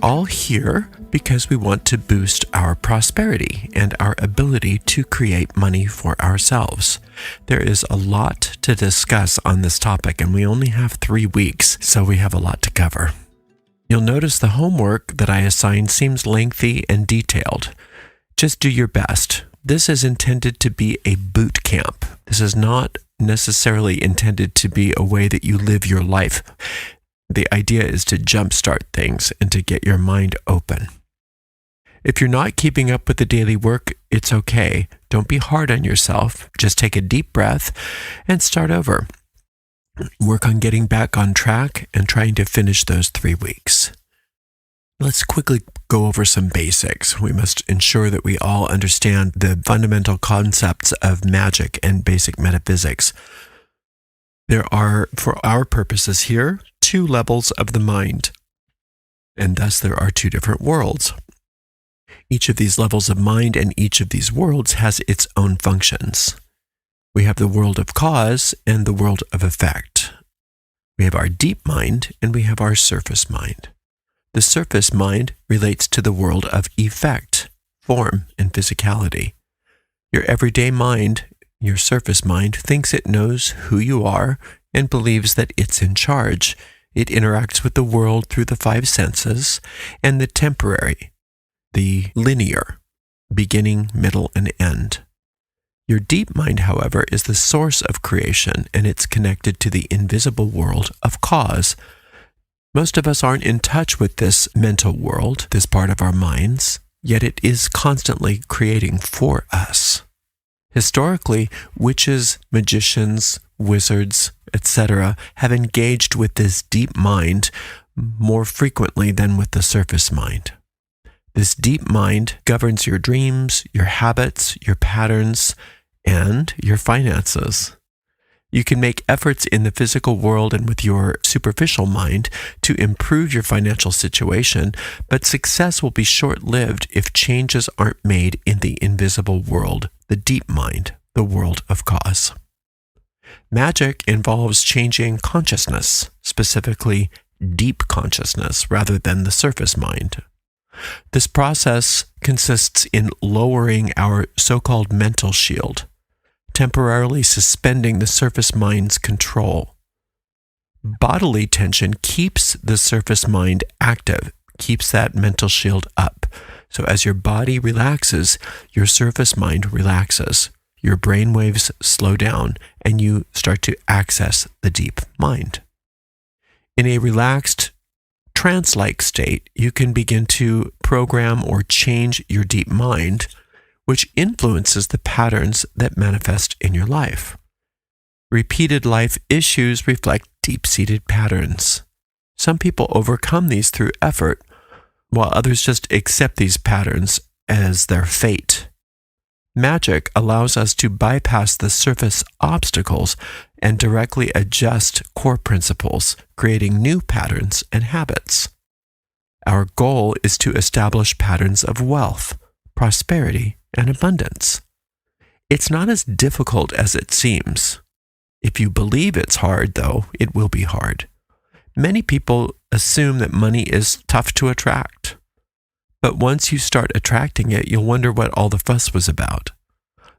all here because we want to boost our prosperity and our ability to create money for ourselves. There is a lot to discuss on this topic, and we only have 3 weeks, so we have a lot to cover. You'll notice the homework that I assigned seems lengthy and detailed. Just do your best. This is intended to be a boot camp. This is not necessarily intended to be a way that you live your life. The idea is to jumpstart things and to get your mind open. If you're not keeping up with the daily work, it's okay. Don't be hard on yourself. Just take a deep breath and start over. Work on getting back on track and trying to finish those 3 weeks. Let's quickly go over some basics. We must ensure that we all understand the fundamental concepts of magic and basic metaphysics. There are, for our purposes here, 2 levels of the mind, and thus there are 2 different worlds. Each of these levels of mind and each of these worlds has its own functions. We have the world of cause and the world of effect. We have our deep mind and we have our surface mind. The surface mind relates to the world of effect, form, and physicality. Your everyday mind, your surface mind, thinks it knows who you are and believes that it's in charge. It interacts with the world through the 5 senses and the temporary, the linear, beginning, middle, and end. Your deep mind, however, is the source of creation, and it's connected to the invisible world of cause. Most of us aren't in touch with this mental world, this part of our minds, yet it is constantly creating for us. Historically, witches, magicians, wizards, etc., have engaged with this deep mind more frequently than with the surface mind. This deep mind governs your dreams, your habits, your patterns, and your finances. You can make efforts in the physical world and with your superficial mind to improve your financial situation, but success will be short-lived if changes aren't made in the invisible world, the deep mind, the world of cause. Magic involves changing consciousness, specifically deep consciousness, rather than the surface mind. This process consists in lowering our so-called mental shield, temporarily suspending the surface mind's control. Bodily tension keeps the surface mind active, keeps that mental shield up. So as your body relaxes, your surface mind relaxes. Your brain waves slow down, and you start to access the deep mind. In a relaxed, trance-like state, you can begin to program or change your deep mind, which influences the patterns that manifest in your life. Repeated life issues reflect deep-seated patterns. Some people overcome these through effort, while others just accept these patterns as their fate. Magic allows us to bypass the surface obstacles and directly adjust core principles, creating new patterns and habits. Our goal is to establish patterns of wealth, prosperity, and abundance. It's not as difficult as it seems. If you believe it's hard, though, it will be hard. Many people assume that money is tough to attract. But once you start attracting it, you'll wonder what all the fuss was about.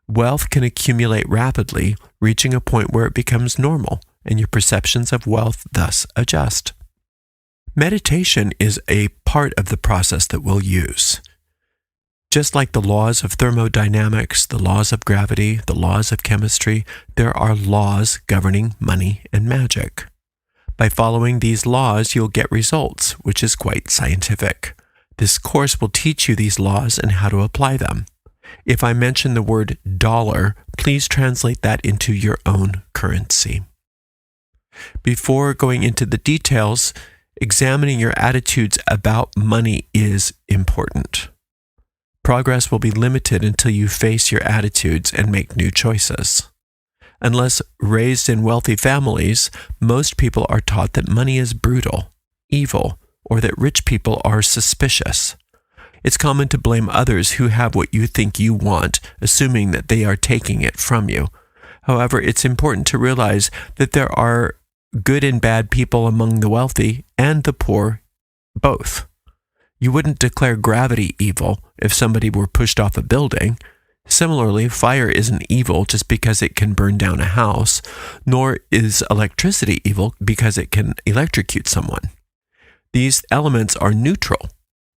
Wealth can accumulate rapidly, reaching a point where it becomes normal, and your perceptions of wealth thus adjust. Meditation is a part of the process that we'll use. Just like the laws of thermodynamics, the laws of gravity, the laws of chemistry, there are laws governing money and magic. By following these laws, you'll get results, which is quite scientific. This course will teach you these laws and how to apply them. If I mention the word dollar, please translate that into your own currency. Before going into the details, examining your attitudes about money is important. Progress will be limited until you face your attitudes and make new choices. Unless raised in wealthy families, most people are taught that money is brutal, evil, or that rich people are suspicious. It's common to blame others who have what you think you want, assuming that they are taking it from you. However, it's important to realize that there are good and bad people among the wealthy and the poor, both. You wouldn't declare gravity evil if somebody were pushed off a building. Similarly, fire isn't evil just because it can burn down a house, nor is electricity evil because it can electrocute someone. These elements are neutral,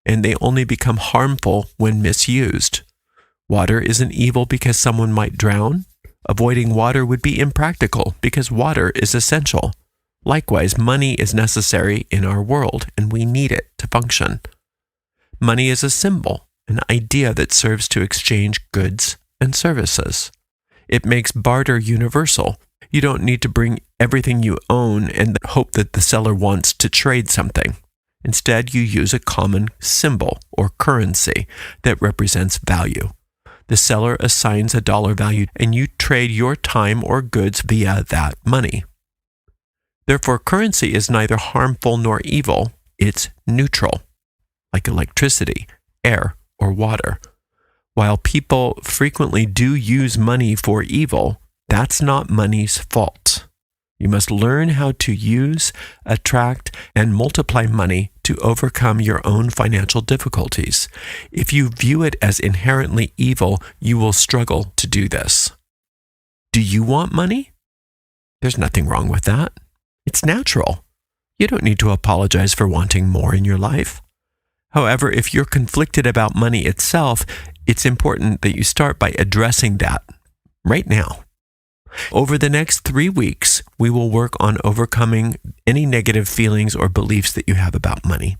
and they only become harmful when misused. Water isn't evil because someone might drown. Avoiding water would be impractical because water is essential. Likewise, money is necessary in our world, and we need it to function. Money is a symbol, an idea that serves to exchange goods and services. It makes barter universal. You don't need to bring everything you own and hope that the seller wants to trade something. Instead, you use a common symbol or currency that represents value. The seller assigns a dollar value, and you trade your time or goods via that money. Therefore, currency is neither harmful nor evil. It's neutral, like electricity, air, or water. While people frequently do use money for evil, that's not money's fault. You must learn how to use, attract, and multiply money to overcome your own financial difficulties. If you view it as inherently evil, you will struggle to do this. Do you want money? There's nothing wrong with that. It's natural. You don't need to apologize for wanting more in your life. However, if you're conflicted about money itself, it's important that you start by addressing that right now. Over the next 3 weeks, we will work on overcoming any negative feelings or beliefs that you have about money.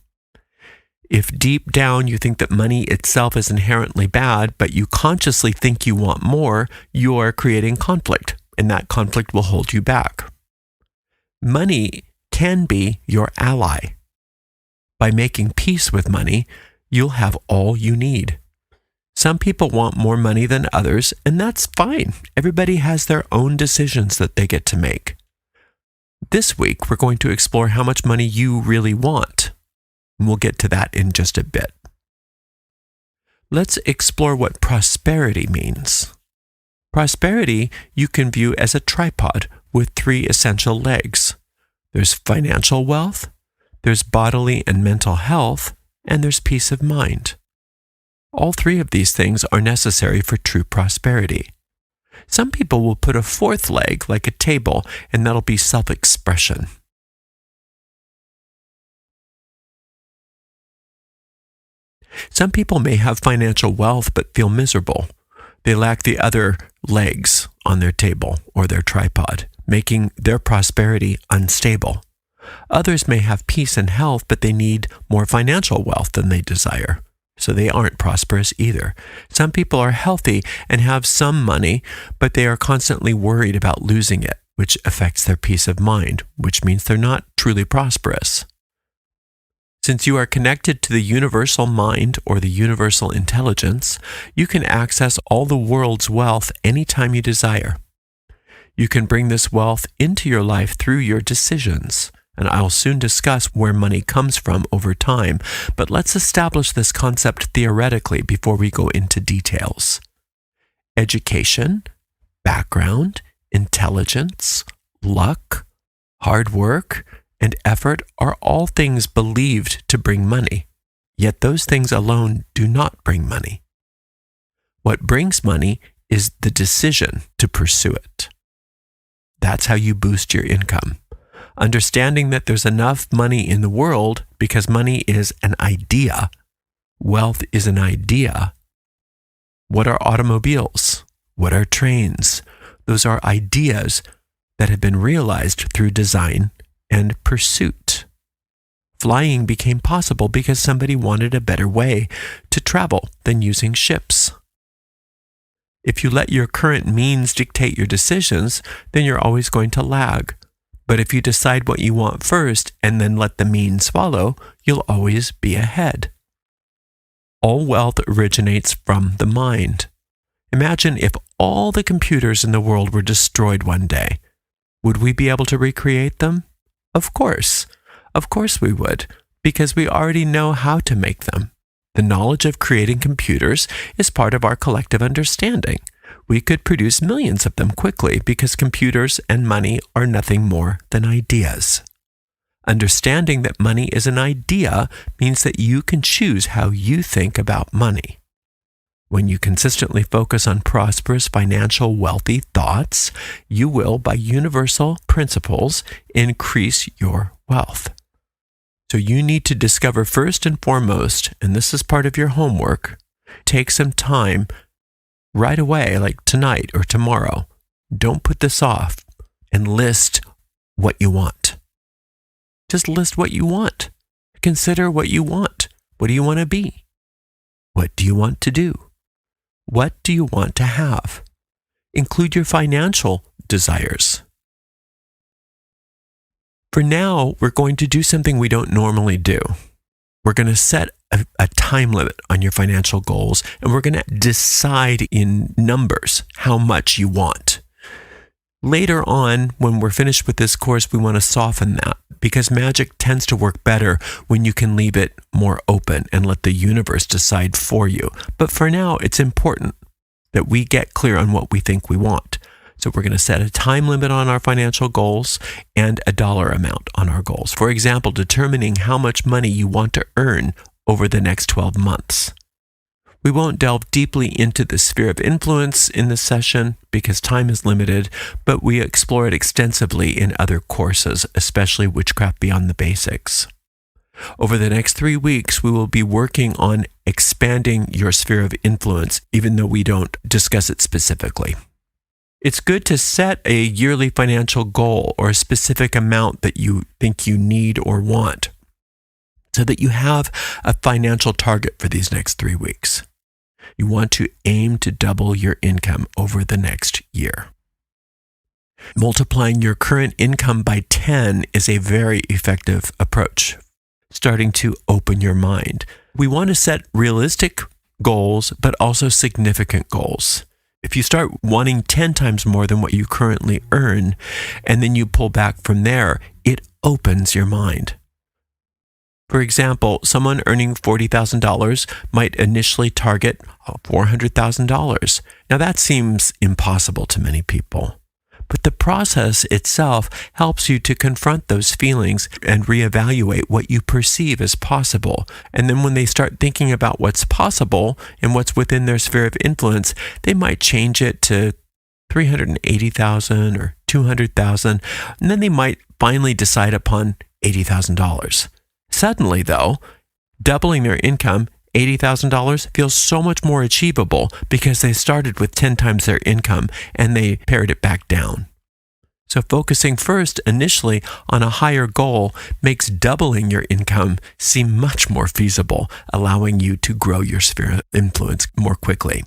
If deep down you think that money itself is inherently bad, but you consciously think you want more, you are creating conflict, and that conflict will hold you back. Money can be your ally. By making peace with money, you'll have all you need. Some people want more money than others, and that's fine. Everybody has their own decisions that they get to make. This week, we're going to explore how much money you really want. And we'll get to that in just a bit. Let's explore what prosperity means. Prosperity you can view as a tripod with 3 essential legs. There's financial wealth, there's bodily and mental health, and there's peace of mind. All 3 of these things are necessary for true prosperity. Some people will put a 4th leg, like a table, and that'll be self-expression. Some people may have financial wealth but feel miserable. They lack the other legs on their table or their tripod, making their prosperity unstable. Others may have peace and health, but they need more financial wealth than they desire. So they aren't prosperous either. Some people are healthy and have some money, but they are constantly worried about losing it, which affects their peace of mind, which means they're not truly prosperous. Since you are connected to the universal mind or the universal intelligence, you can access all the world's wealth anytime you desire. You can bring this wealth into your life through your decisions. And I'll soon discuss where money comes from over time, but let's establish this concept theoretically before we go into details. Education, background, intelligence, luck, hard work, and effort are all things believed to bring money, yet those things alone do not bring money. What brings money is the decision to pursue it. That's how you boost your income. Understanding that there's enough money in the world because money is an idea. Wealth is an idea. What are automobiles? What are trains? Those are ideas that have been realized through design and pursuit. Flying became possible because somebody wanted a better way to travel than using ships. If you let your current means dictate your decisions, then you're always going to lag. But if you decide what you want first and then let the means follow, you'll always be ahead. All wealth originates from the mind. Imagine if all the computers in the world were destroyed one day. Would we be able to recreate them? Of course. Of course we would, because we already know how to make them. The knowledge of creating computers is part of our collective understanding. We could produce millions of them quickly because computers and money are nothing more than ideas. Understanding that money is an idea means that you can choose how you think about money. When you consistently focus on prosperous, financial, wealthy thoughts, you will, by universal principles, increase your wealth. So you need to discover first and foremost, and this is part of your homework, take some time right away, like tonight or tomorrow. Don't put this off and list what you want. Just list what you want. Consider what you want. What do you want to be? What do you want to do? What do you want to have? Include your financial desires. For now, we're going to do something we don't normally do. We're going to set a time limit on your financial goals, and we're going to decide in numbers how much you want. Later on, when we're finished with this course, we want to soften that because magic tends to work better when you can leave it more open and let the universe decide for you. But for now, it's important that we get clear on what we think we want. So we're going to set a time limit on our financial goals and a dollar amount on our goals. For example, determining how much money you want to earn over the next 12 months. We won't delve deeply into the sphere of influence in this session because time is limited, but we explore it extensively in other courses, especially Witchcraft Beyond the Basics. Over the next 3 weeks, we will be working on expanding your sphere of influence, even though we don't discuss it specifically. It's good to set a yearly financial goal or a specific amount that you think you need or want, so that you have a financial target for these next 3 weeks. You want to aim to double your income over the next year. Multiplying your current income by 10 is a very effective approach, starting to open your mind. We want to set realistic goals, but also significant goals. If you start wanting 10 times more than what you currently earn, and then you pull back from there, it opens your mind. For example, someone earning $40,000 might initially target $400,000. Now that seems impossible to many people, but the process itself helps you to confront those feelings and reevaluate what you perceive as possible. And then when they start thinking about what's possible and what's within their sphere of influence, they might change it to $380,000 or $200,000, and then they might finally decide upon $80,000. Suddenly, though, doubling their income, $80,000, feels so much more achievable because they started with 10 times their income and they pared it back down. So focusing first initially on a higher goal makes doubling your income seem much more feasible, allowing you to grow your sphere of influence more quickly.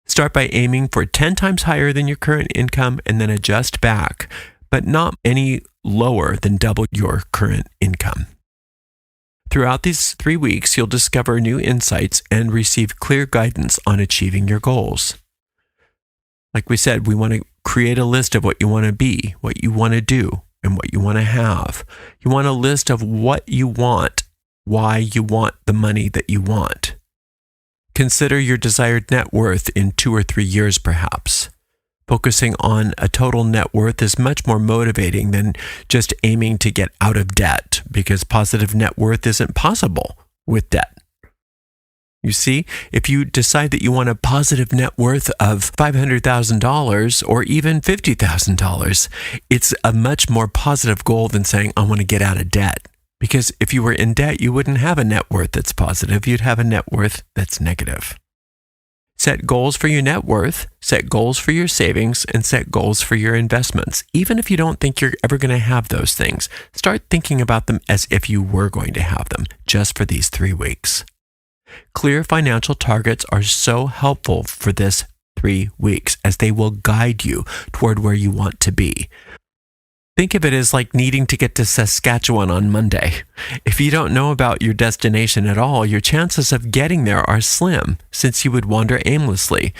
Start by aiming for 10 times higher than your current income and then adjust back, but not any lower than double your current income. Throughout these 3 weeks, you'll discover new insights and receive clear guidance on achieving your goals. Like we said, we want to create a list of what you want to be, what you want to do, and what you want to have. You want a list of what you want, why you want the money that you want. Consider your desired net worth in 2 or 3 years, perhaps. Focusing on a total net worth is much more motivating than just aiming to get out of debt, because positive net worth isn't possible with debt. You see, if you decide that you want a positive net worth of $500,000 or even $50,000, it's a much more positive goal than saying, I want to get out of debt. Because if you were in debt, you wouldn't have a net worth that's positive. You'd have a net worth that's negative. Set goals for your net worth, set goals for your savings, and set goals for your investments. Even if you don't think you're ever going to have those things, start thinking about them as if you were going to have them just for these 3 weeks. Clear financial targets are so helpful for this 3 weeks as they will guide you toward where you want to be. Think of it as like needing to get to Saskatchewan on Monday. If you don't know about your destination at all, your chances of getting there are slim, since you would wander aimlessly.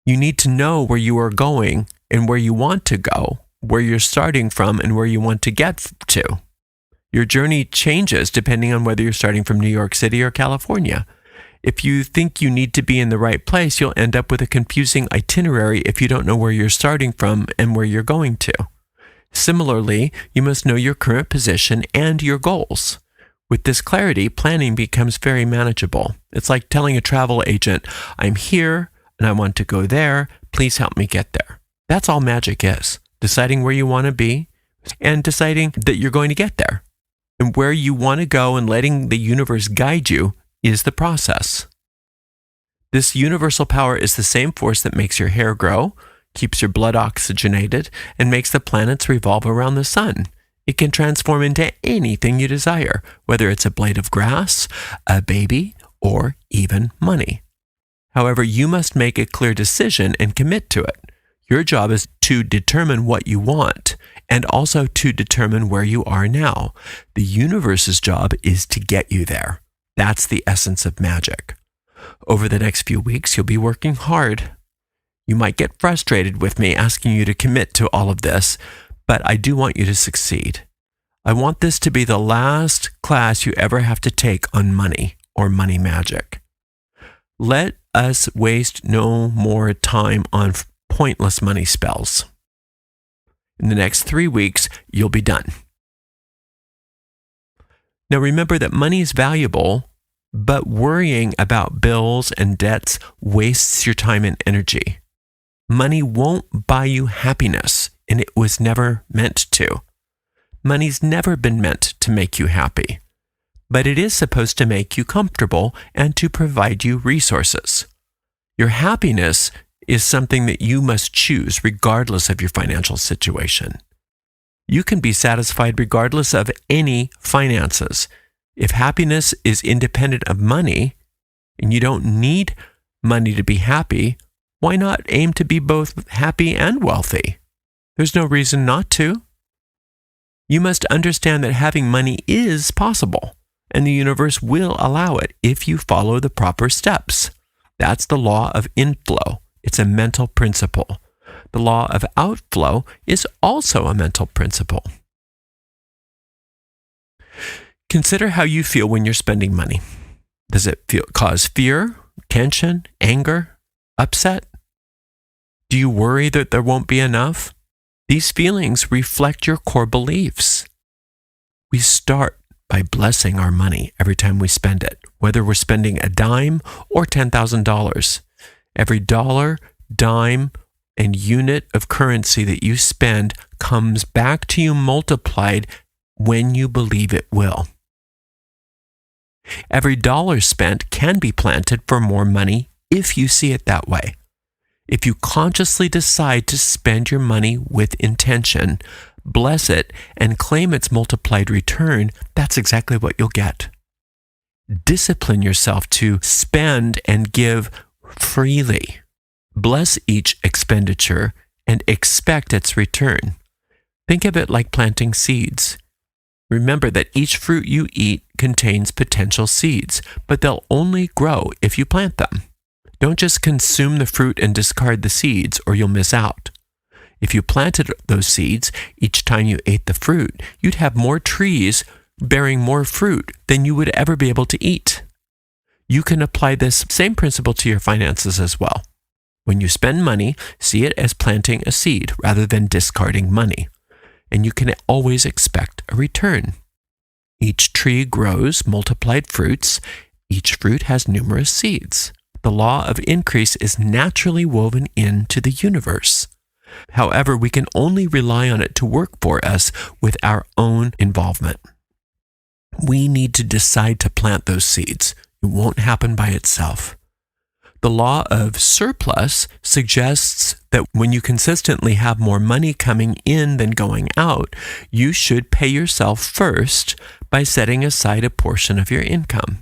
You need to know where you are going and where you want to go, where you're starting from and where you want to get to. Your journey changes depending on whether you're starting from New York City or California. If you think you need to be in the right place, you'll end up with a confusing itinerary if you don't know where you're starting from and where you're going to. Similarly, you must know your current position and your goals. With this clarity, planning becomes very manageable. It's like telling a travel agent, I'm here and I want to go there. Please help me get there. That's all magic is. Deciding where you want to be and deciding that you're going to get there. And where you want to go and letting the universe guide you is the process. This universal power is the same force that makes your hair grow, keeps your blood oxygenated, and makes the planets revolve around the sun. It can transform into anything you desire, whether it's a blade of grass, a baby, or even money. However, you must make a clear decision and commit to it. Your job is to determine what you want and also to determine where you are now. The universe's job is to get you there. That's the essence of magic. Over the next few weeks, you'll be working hard. You might get frustrated with me asking you to commit to all of this, but I do want you to succeed. I want this to be the last class you ever have to take on money or money magic. Let us waste no more time on pointless money spells. In the next 3 weeks, you'll be done. Now remember that money is valuable, but worrying about bills and debts wastes your time and energy. Money won't buy you happiness, and it was never meant to. Money's never been meant to make you happy, but it is supposed to make you comfortable and to provide you resources. Your happiness is something that you must choose regardless of your financial situation. You can be satisfied regardless of any finances. If happiness is independent of money, and you don't need money to be happy, why not aim to be both happy and wealthy? There's no reason not to. You must understand that having money is possible, and the universe will allow it if you follow the proper steps. That's the law of inflow. It's a mental principle. The law of outflow is also a mental principle. Consider how you feel when you're spending money. Does it cause fear, tension, anger, upset? Do you worry that there won't be enough? These feelings reflect your core beliefs. We start by blessing our money every time we spend it, whether we're spending a dime or $10,000. Every dollar, dime, and unit of currency that you spend comes back to you multiplied when you believe it will. Every dollar spent can be planted for more money if you see it that way. If you consciously decide to spend your money with intention, bless it, and claim its multiplied return, that's exactly what you'll get. Discipline yourself to spend and give freely. Bless each expenditure and expect its return. Think of it like planting seeds. Remember that each fruit you eat contains potential seeds, but they'll only grow if you plant them. Don't just consume the fruit and discard the seeds, or you'll miss out. If you planted those seeds each time you ate the fruit, you'd have more trees bearing more fruit than you would ever be able to eat. You can apply this same principle to your finances as well. When you spend money, see it as planting a seed rather than discarding money, and you can always expect a return. Each tree grows multiplied fruits. Each fruit has numerous seeds. The law of increase is naturally woven into the universe. However, we can only rely on it to work for us with our own involvement. We need to decide to plant those seeds. It won't happen by itself. The law of surplus suggests that when you consistently have more money coming in than going out, you should pay yourself first by setting aside a portion of your income.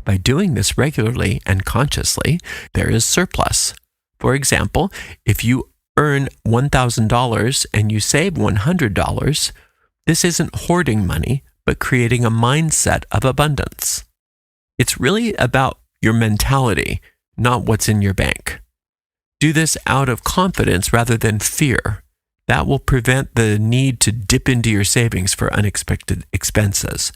By doing this regularly and consciously, there is surplus. For example, if you earn $1,000 and you save $100, this isn't hoarding money, but creating a mindset of abundance. It's really about your mentality, not what's in your bank. Do this out of confidence rather than fear. That will prevent the need to dip into your savings for unexpected expenses.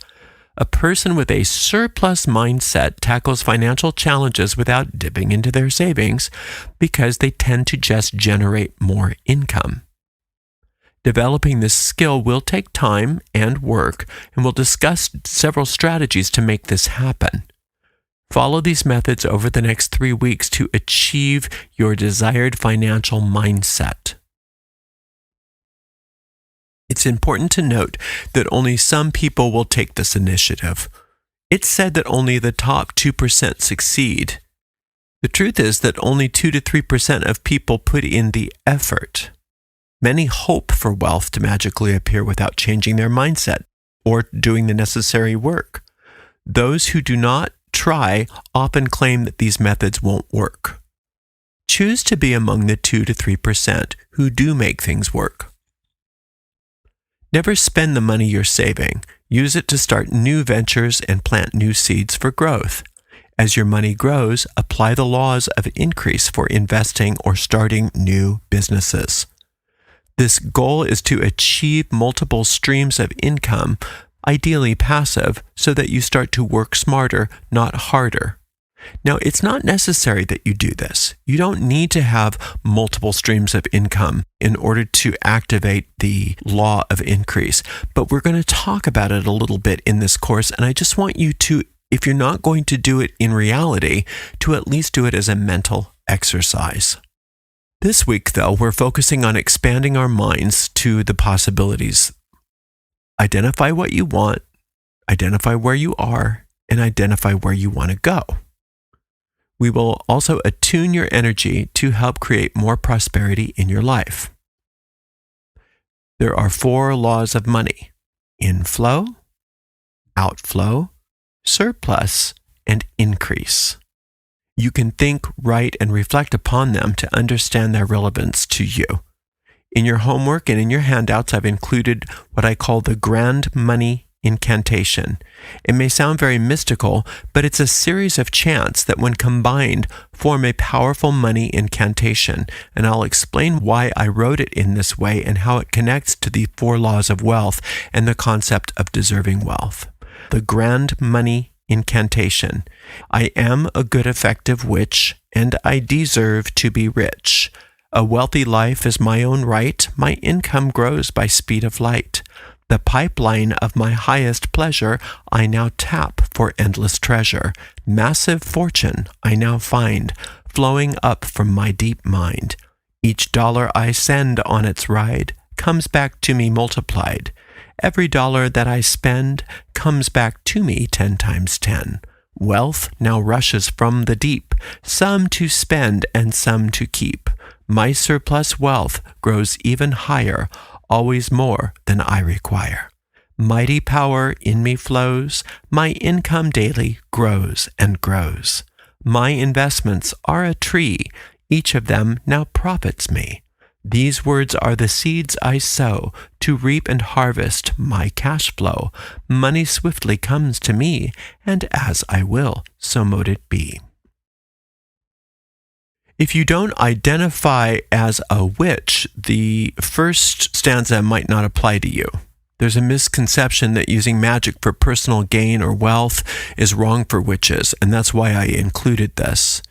A person with a surplus mindset tackles financial challenges without dipping into their savings because they tend to just generate more income. Developing this skill will take time and work, and we'll discuss several strategies to make this happen. Follow these methods over the next 3 weeks to achieve your desired financial mindset. It's important to note that only some people will take this initiative. It's said that only the top 2% succeed. The truth is that only 2 to 3% of people put in the effort. Many hope for wealth to magically appear without changing their mindset or doing the necessary work. Those who do not try often claim that these methods won't work. Choose to be among the 2 to 3% who do make things work. Never spend the money you're saving. Use it to start new ventures and plant new seeds for growth. As your money grows, apply the laws of increase for investing or starting new businesses. This goal is to achieve multiple streams of income, ideally passive, so that you start to work smarter, not harder. Now, it's not necessary that you do this. You don't need to have multiple streams of income in order to activate the law of increase, but we're going to talk about it a little bit in this course, and I just want you to, if you're not going to do it in reality, to at least do it as a mental exercise. This week, though, we're focusing on expanding our minds to the possibilities. Identify what you want, identify where you are, and identify where you want to go. We will also attune your energy to help create more prosperity in your life. There are 4 laws of money: inflow, outflow, surplus, and increase. You can think, write, and reflect upon them to understand their relevance to you. In your homework and in your handouts, I've included what I call the Grand Money Incantation. It may sound very mystical, but it's a series of chants that, when combined, form a powerful money incantation, and I'll explain why I wrote it in this way and how it connects to the 4 laws of wealth and the concept of deserving wealth. The Grand Money Incantation. I am a good effective witch, and I deserve to be rich. A wealthy life is my own right. My income grows by speed of light. The pipeline of my highest pleasure I now tap for endless treasure. Massive fortune I now find, flowing up from my deep mind. Each dollar I send on its ride comes back to me multiplied. Every dollar that I spend comes back to me 10 times 10. Wealth now rushes from the deep, some to spend and some to keep. My surplus wealth grows even higher, always more than I require. Mighty power in me flows, my income daily grows and grows. My investments are a tree, each of them now profits me. These words are the seeds I sow to reap and harvest my cash flow. Money swiftly comes to me, and as I will, so mote it be. If you don't identify as a witch, the first stanza might not apply to you. There's a misconception that using magic for personal gain or wealth is wrong for witches, and that's why I included this.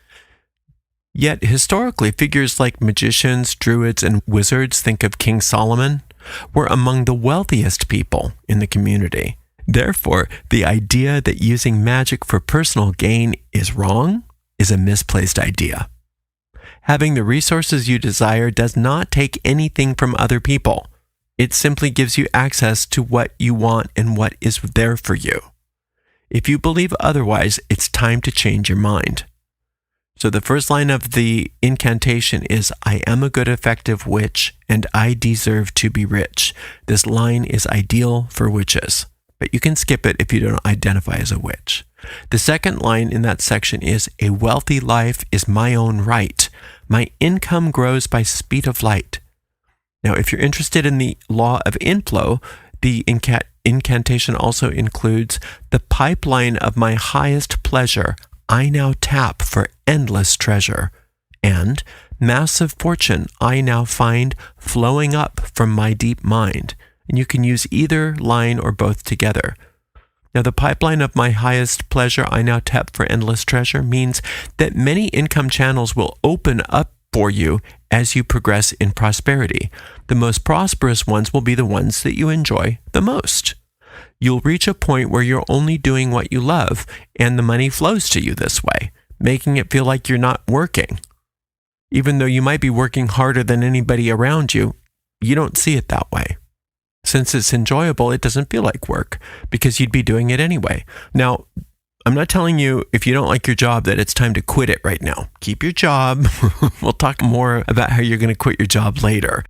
Yet, historically, figures like magicians, druids, and wizards, think of King Solomon, were among the wealthiest people in the community. Therefore, the idea that using magic for personal gain is wrong is a misplaced idea. Having the resources you desire does not take anything from other people. It simply gives you access to what you want and what is there for you. If you believe otherwise, it's time to change your mind. So the first line of the incantation is, I am a good effective witch, and I deserve to be rich. This line is ideal for witches, but you can skip it if you don't identify as a witch. The second line in that section is, a wealthy life is my own right. My income grows by speed of light. Now, if you're interested in the law of inflow, the incantation also includes, the pipeline of my highest pleasure I now tap for endless treasure, and massive fortune I now find flowing up from my deep mind. And you can use either line or both together. Now, the pipeline of my highest pleasure I now tap for endless treasure means that many income channels will open up for you as you progress in prosperity. The most prosperous ones will be the ones that you enjoy the most. You'll reach a point where you're only doing what you love, and the money flows to you this way, making it feel like you're not working. Even though you might be working harder than anybody around you, you don't see it that way. Since it's enjoyable, it doesn't feel like work because you'd be doing it anyway. Now, I'm not telling you if you don't like your job that it's time to quit it right now. Keep your job. We'll talk more about how you're going to quit your job later.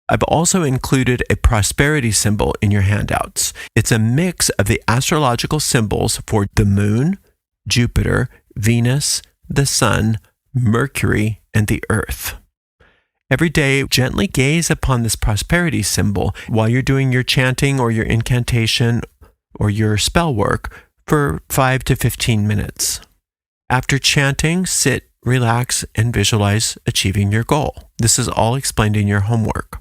I've also included a prosperity symbol in your handouts. It's a mix of the astrological symbols for the moon, Jupiter, Venus, the sun, Mercury, and the earth. Every day, gently gaze upon this prosperity symbol while you're doing your chanting or your incantation or your spell work for 5 to 15 minutes. After chanting, sit, relax, and visualize achieving your goal. This is all explained in your homework.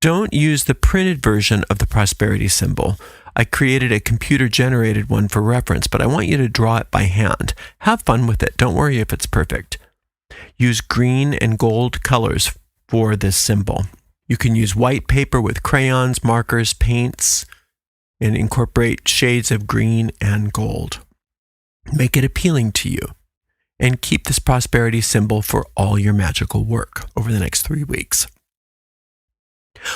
Don't use the printed version of the prosperity symbol. I created a computer-generated one for reference, but I want you to draw it by hand. Have fun with it. Don't worry if it's perfect. Use green and gold colors for this symbol. You can use white paper with crayons, markers, paints, and incorporate shades of green and gold. Make it appealing to you, and keep this prosperity symbol for all your magical work over the next 3 weeks.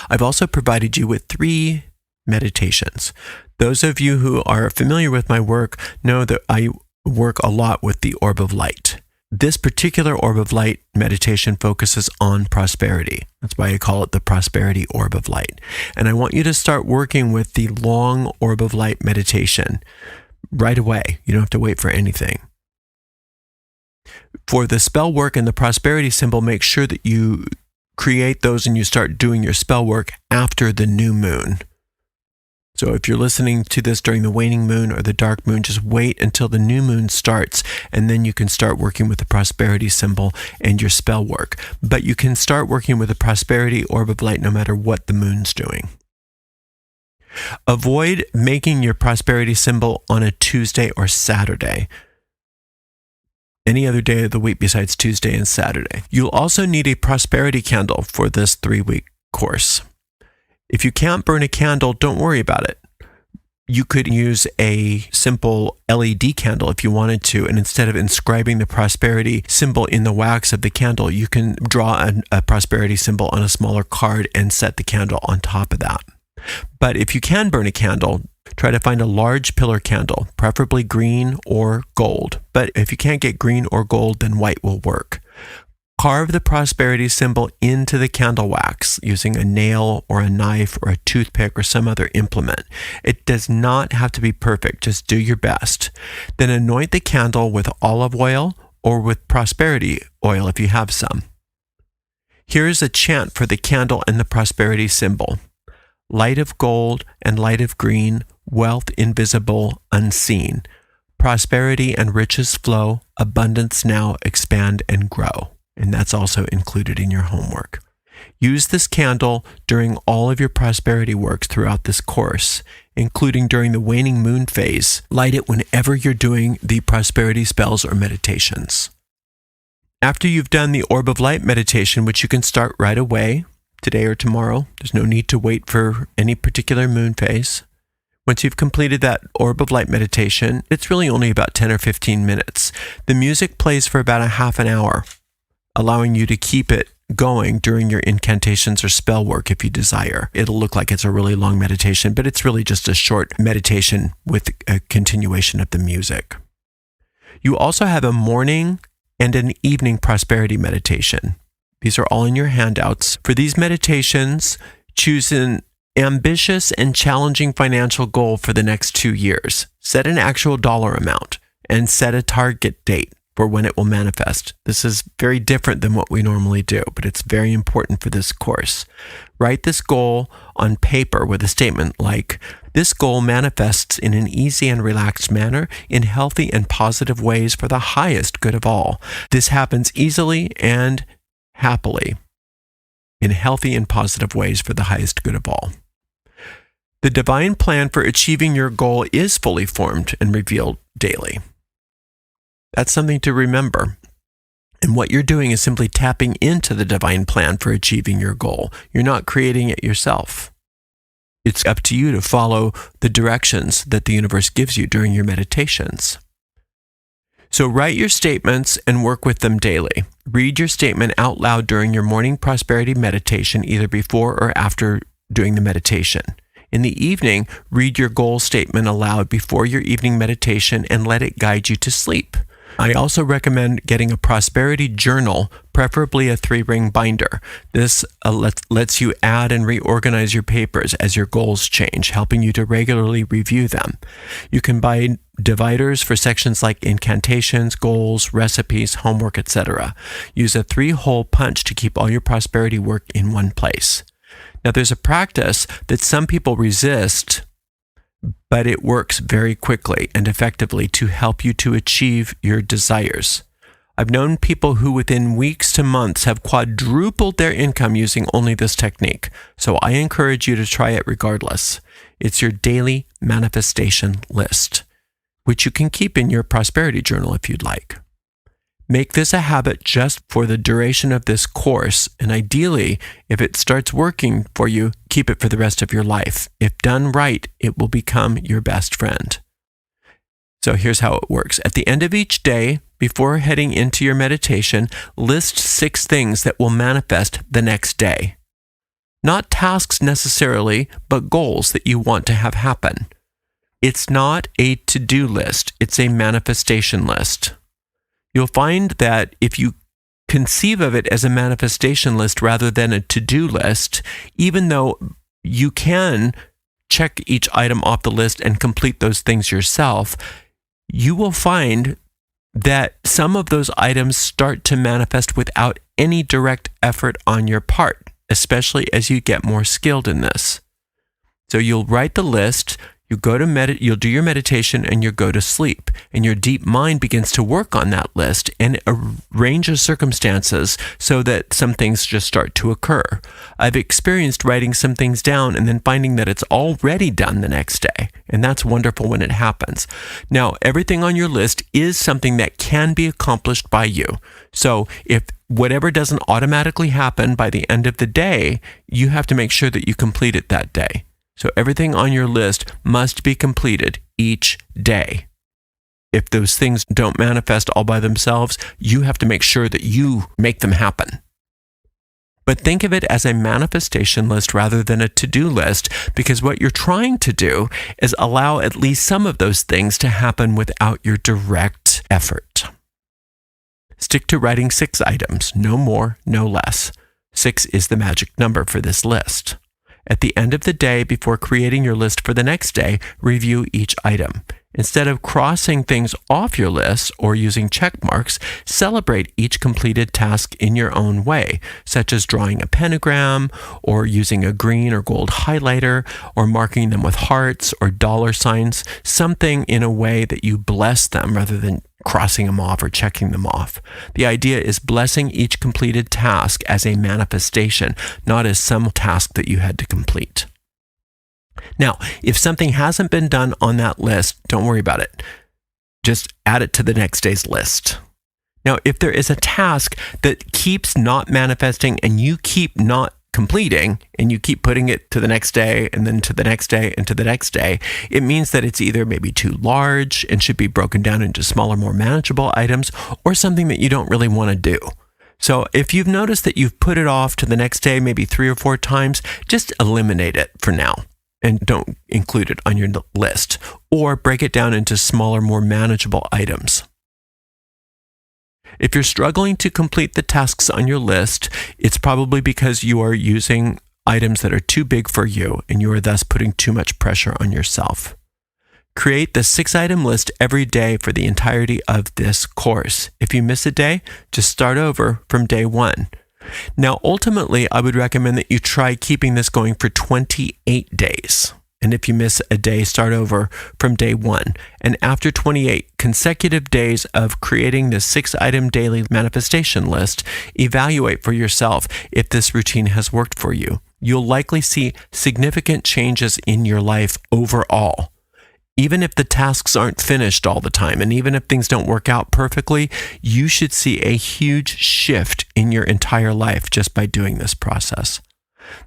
I've also provided you with 3 meditations. Those of you who are familiar with my work know that I work a lot with the orb of light. This particular orb of light meditation focuses on prosperity. That's why I call it the prosperity orb of light. And I want you to start working with the long orb of light meditation right away. You don't have to wait for anything. For the spell work and the prosperity symbol, make sure that you create those and you start doing your spell work after the new moon. So if you're listening to this during the waning moon or the dark moon, just wait until the new moon starts, and then you can start working with the prosperity symbol and your spell work. But you can start working with the prosperity orb of light no matter what the moon's doing. Avoid making your prosperity symbol on a Tuesday or Saturday. Any other day of the week besides Tuesday and Saturday. You'll also need a prosperity candle for this 3-week course. If you can't burn a candle, don't worry about it. You could use a simple LED candle if you wanted to, and instead of inscribing the prosperity symbol in the wax of the candle, you can draw a prosperity symbol on a smaller card and set the candle on top of that. But if you can burn a candle, try to find a large pillar candle, preferably green or gold. But if you can't get green or gold, then white will work. Carve the prosperity symbol into the candle wax using a nail or a knife or a toothpick or some other implement. It does not have to be perfect, just do your best. Then anoint the candle with olive oil or with prosperity oil if you have some. Here's a chant for the candle and the prosperity symbol. Light of gold and light of green, wealth invisible, unseen. Prosperity and riches flow, abundance now expand and grow. And that's also included in your homework. Use this candle during all of your prosperity works throughout this course, including during the waning moon phase. Light it whenever you're doing the prosperity spells or meditations. After you've done the orb of light meditation, which you can start right away, today or tomorrow, there's no need to wait for any particular moon phase. Once you've completed that orb of light meditation, it's really only about 10 or 15 minutes. The music plays for about a half an hour, allowing you to keep it going during your incantations or spell work if you desire. It'll look like it's a really long meditation, but it's really just a short meditation with a continuation of the music. You also have a morning and an evening prosperity meditation. These are all in your handouts. For these meditations, choose an ambitious and challenging financial goal for the next 2 years. Set an actual dollar amount and set a target date for when it will manifest. This is very different than what we normally do, but it's very important for this course. Write this goal on paper with a statement like, this goal manifests in an easy and relaxed manner in healthy and positive ways for the highest good of all. This happens easily and happily in healthy and positive ways for the highest good of all. The divine plan for achieving your goal is fully formed and revealed daily. That's something to remember. And what you're doing is simply tapping into the divine plan for achieving your goal. You're not creating it yourself. It's up to you to follow the directions that the universe gives you during your meditations. So write your statements and work with them daily. Read your statement out loud during your morning prosperity meditation, either before or after doing the meditation. In the evening, read your goal statement aloud before your evening meditation and let it guide you to sleep. I also recommend getting a prosperity journal, preferably a 3-ring binder. This lets you add and reorganize your papers as your goals change, helping you to regularly review them. You can buy dividers for sections like incantations, goals, recipes, homework, etc. Use a 3-hole punch to keep all your prosperity work in one place. Now, there's a practice that some people resist, but it works very quickly and effectively to help you to achieve your desires. I've known people who within weeks to months have quadrupled their income using only this technique, so I encourage you to try it regardless. It's your daily manifestation list, which you can keep in your prosperity journal if you'd like. Make this a habit just for the duration of this course, and ideally, if it starts working for you, keep it for the rest of your life. If done right, it will become your best friend. So here's how it works. At the end of each day, before heading into your meditation, list 6 things that will manifest the next day. Not tasks necessarily, but goals that you want to have happen. It's not a to-do list, it's a manifestation list. You'll find that if you conceive of it as a manifestation list rather than a to-do list, even though you can check each item off the list and complete those things yourself, you will find that some of those items start to manifest without any direct effort on your part, especially as you get more skilled in this. So you'll write the list, you go to you'll do your meditation and you go to sleep, and your deep mind begins to work on that list and a range of circumstances so that some things just start to occur. I've experienced writing some things down and then finding that it's already done the next day, and that's wonderful when it happens. Now, everything on your list is something that can be accomplished by you. So if whatever doesn't automatically happen by the end of the day, you have to make sure that you complete it that day. So everything on your list must be completed each day. If those things don't manifest all by themselves, you have to make sure that you make them happen. But think of it as a manifestation list rather than a to-do list, because what you're trying to do is allow at least some of those things to happen without your direct effort. Stick to writing 6 items, no more, no less. 6 is the magic number for this list. At the end of the day, before creating your list for the next day, review each item. Instead of crossing things off your list or using check marks, celebrate each completed task in your own way, such as drawing a pentagram, or using a green or gold highlighter, or marking them with hearts or dollar signs, something in a way that you bless them rather than crossing them off or checking them off. The idea is blessing each completed task as a manifestation, not as some task that you had to complete. Now, if something hasn't been done on that list, don't worry about it. Just add it to the next day's list. Now, if there is a task that keeps not manifesting and you keep not completing, and you keep putting it to the next day and then to the next day and to the next day, it means that it's either maybe too large and should be broken down into smaller, more manageable items, or something that you don't really want to do. So if you've noticed that you've put it off to the next day maybe 3 or 4 times, just eliminate it for now and don't include it on your list, or break it down into smaller, more manageable items. If you're struggling to complete the tasks on your list, it's probably because you are using items that are too big for you, and you are thus putting too much pressure on yourself. Create the 6-item list every day for the entirety of this course. If you miss a day, just start over from day 1. Now, ultimately, I would recommend that you try keeping this going for 28 days. And if you miss a day, start over from day 1. And after 28 consecutive days of creating this 6-item daily manifestation list, evaluate for yourself if this routine has worked for you. You'll likely see significant changes in your life overall. Even if the tasks aren't finished all the time, and even if things don't work out perfectly, you should see a huge shift in your entire life just by doing this process.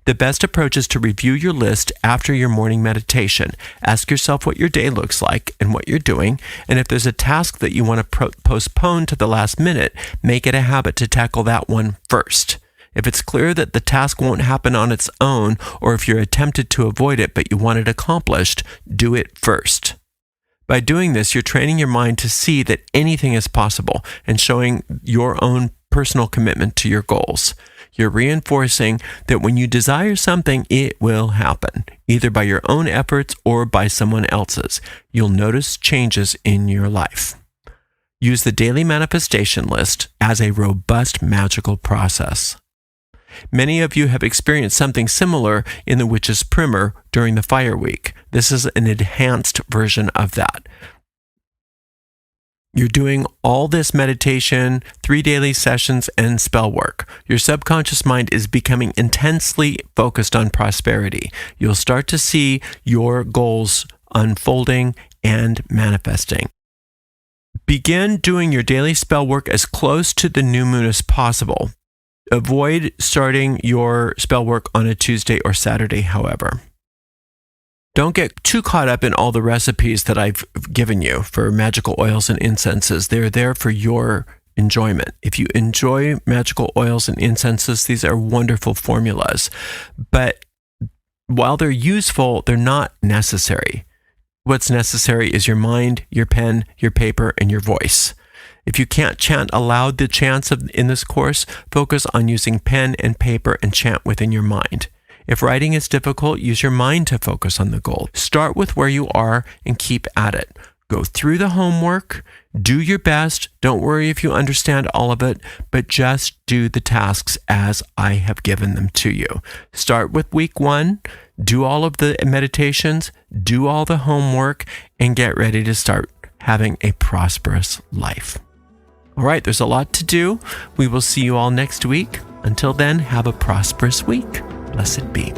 The best approach is to review your list after your morning meditation. Ask yourself what your day looks like and what you're doing, and if there's a task that you want to postpone to the last minute, make it a habit to tackle that one first. If it's clear that the task won't happen on its own, or if you're tempted to avoid it but you want it accomplished, do it first. By doing this, you're training your mind to see that anything is possible and showing your own personal commitment to your goals. You're reinforcing that when you desire something, it will happen, either by your own efforts or by someone else's. You'll notice changes in your life. Use the daily manifestation list as a robust magical process. Many of you have experienced something similar in the Witch's Primer during the Fire Week. This is an enhanced version of that. You're doing all this meditation, 3 daily sessions, and spell work. Your subconscious mind is becoming intensely focused on prosperity. You'll start to see your goals unfolding and manifesting. Begin doing your daily spell work as close to the new moon as possible. Avoid starting your spell work on a Tuesday or Saturday, however. Don't get too caught up in all the recipes that I've given you for magical oils and incenses. They're there for your enjoyment. If you enjoy magical oils and incenses, these are wonderful formulas. But while they're useful, they're not necessary. What's necessary is your mind, your pen, your paper, and your voice. If you can't chant aloud the chants in this course, focus on using pen and paper and chant within your mind. If writing is difficult, use your mind to focus on the goal. Start with where you are and keep at it. Go through the homework, do your best. Don't worry if you understand all of it, but just do the tasks as I have given them to you. Start with week 1, do all of the meditations, do all the homework, and get ready to start having a prosperous life. All right, there's a lot to do. We will see you all next week. Until then, have a prosperous week. Blessed be.